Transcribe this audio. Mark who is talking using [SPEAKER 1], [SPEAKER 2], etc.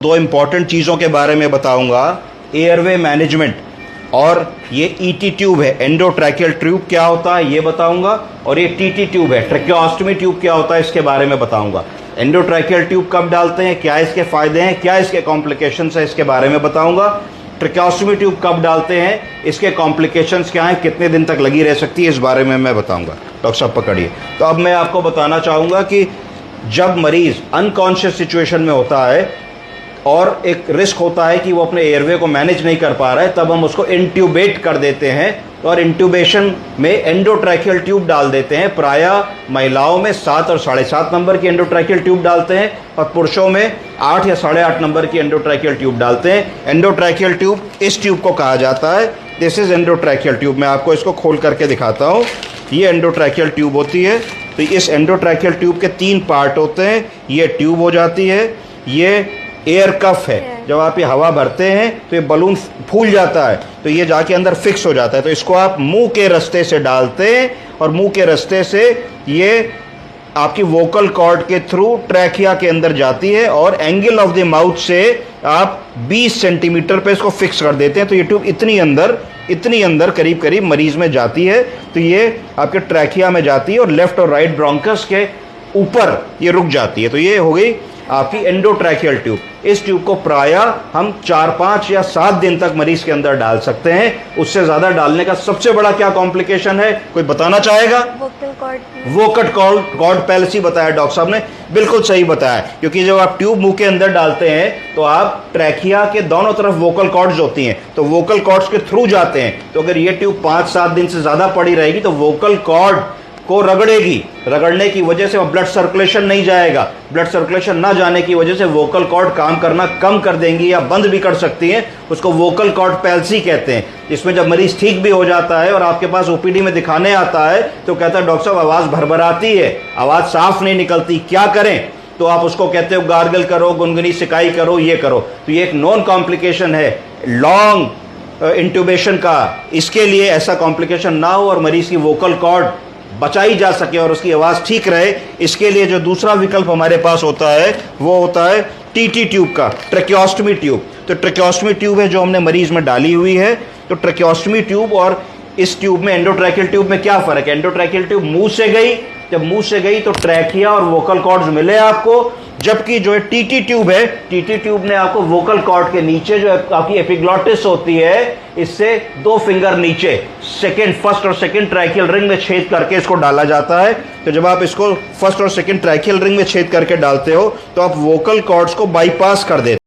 [SPEAKER 1] दो इम्पॉर्टेंट चीज़ों के बारे में बताऊंगा, एयरवे मैनेजमेंट और ये ईटी ट्यूब है, एंडोट्रैकियल ट्यूब क्या होता है ये बताऊंगा, और ये टीटी ट्यूब है, ट्रैकियोस्टमी ट्यूब क्या होता है इसके बारे में बताऊंगा। एंडोट्रैकियल ट्यूब कब डालते हैं, क्या इसके फ़ायदे हैं, क्या इसके कॉम्प्लिकेशंस है, इसके बारे में बताऊंगा। ट्रैकियोस्टमी ट्यूब कब डालते हैं, इसके कॉम्प्लिकेशंस क्या हैं, कितने दिन तक लगी रह सकती है, इस बारे में मैं बताऊंगा। डॉक्टर साहब पकड़िए। तो अब मैं आपको बताना चाहूँगा कि जब मरीज़ अनकॉन्शियस सिचुएशन में होता है और एक रिस्क होता है कि वो अपने एयरवे को मैनेज नहीं कर पा रहा है, तब हम उसको इंट्यूबेट कर देते हैं और इंट्यूबेशन में एंडोट्रैकियल ट्यूब डाल देते हैं। प्रायः महिलाओं में 7 और 7.5 नंबर की एंडोट्रैकियल ट्यूब डालते हैं और पुरुषों में 8 या 8.5 नंबर की एंडोट्रैकियल ट्यूब डालते हैं। एंडोट्रैकियल ट्यूब इस ट्यूब को कहा जाता है, दिस इज एंडोट्रैकियल ट्यूब। मैं आपको इसको खोल करके दिखाता हूँ। ये एंडोट्रैकियल ट्यूब होती है। तो इस एंडोट्रैकियल ट्यूब के 3 पार्ट होते हैं। ये ट्यूब हो जाती है, ये एयर कफ है, जब आप ये हवा भरते हैं तो ये बलून फूल जाता है, तो ये जाके अंदर फिक्स हो जाता है। तो इसको आप मुंह के रास्ते से डालते हैं और मुंह के रास्ते से ये आपकी वोकल कॉर्ड के थ्रू ट्रैकिया के अंदर जाती है और एंगल ऑफ द माउथ से आप 20 सेंटीमीटर पे इसको फिक्स कर देते हैं। तो ये ट्यूब इतनी अंदर करीब करीब मरीज में जाती है। तो ये आपके ट्रैकिया में जाती है और लेफ्ट और राइट ब्रोंकस के ऊपर ये रुक जाती है। तो ये हो गई आपकी एंडोट्रैकियल ट्यूब। इस ट्यूब को प्रायः हम 4, 5 या 7 दिन तक मरीज के अंदर डाल सकते हैं। उससे ज़्यादा डालने का सबसे बड़ा क्या कॉम्प्लिकेशन है, कोई बताना चाहेगा? वोकल कॉर्ड पैलेसी बताया डॉक्टर साहब ने, बिल्कुल सही बताया। क्योंकि जब आप ट्यूब मुंह के अंदर डालते हैं तो आप ट्रैकिया के दोनों तरफ वोकल कॉर्ड्स होती हैं, तो वोकल कॉर्ड्स के थ्रू जाते हैं। तो अगर ये ट्यूब 5-7 दिन से ज़्यादा पड़ी रहेगी तो वोकल कॉर्ड को रगड़ने की वजह से ब्लड सर्कुलेशन नहीं जाएगा। ब्लड सर्कुलेशन ना जाने की वजह से वोकल कॉर्ड काम करना कम कर देंगी या बंद भी कर सकती हैं। उसको वोकल कॉर्ड पैल्सी कहते हैं। इसमें जब मरीज ठीक भी हो जाता है और आपके पास ओपीडी में दिखाने आता है तो कहता है डॉक्टर साहब आवाज़ भरभराती है, आवाज़ साफ नहीं निकलती, क्या करें? तो आप उसको कहते हो गार्गल करो, गुनगुनी सिकाई करो, ये करो। तो ये एक नॉन कॉम्प्लिकेशन है लॉन्ग इंट्यूबेशन का। इसके लिए ऐसा कॉम्प्लिकेशन ना हो और मरीज की वोकल कॉर्ड बचाई जा सके और उसकी आवाज़ ठीक रहे, इसके लिए जो दूसरा विकल्प हमारे पास होता है वो होता है टीटी ट्यूब का, ट्रैकियोस्टमी ट्यूब। तो ट्रैकियोस्टमी ट्यूब है जो हमने मरीज में डाली हुई है। तो ट्रैकियोस्टमी ट्यूब और इस ट्यूब में, एंडोट्रैकियल ट्यूब में क्या फ़र्क है? एंडोट्रैकियल ट्यूब मुंह से गई, जब मुंह से गई तो ट्रैकिया और वोकल कॉर्ड्स मिले आपको, जबकि जो है टीटी ट्यूब है, टीटी ट्यूब ने आपको वोकल कॉर्ड के नीचे जो आपकी एपिग्लॉटिस होती है, इससे 2 फिंगर नीचे फर्स्ट और सेकंड ट्रैकियल रिंग में छेद करके इसको डाला जाता है। तो जब आप इसको फर्स्ट और सेकंड ट्रैकियल रिंग में छेद करके डालते हो तो आप वोकल कॉर्ड्स को बाईपास कर देते हो।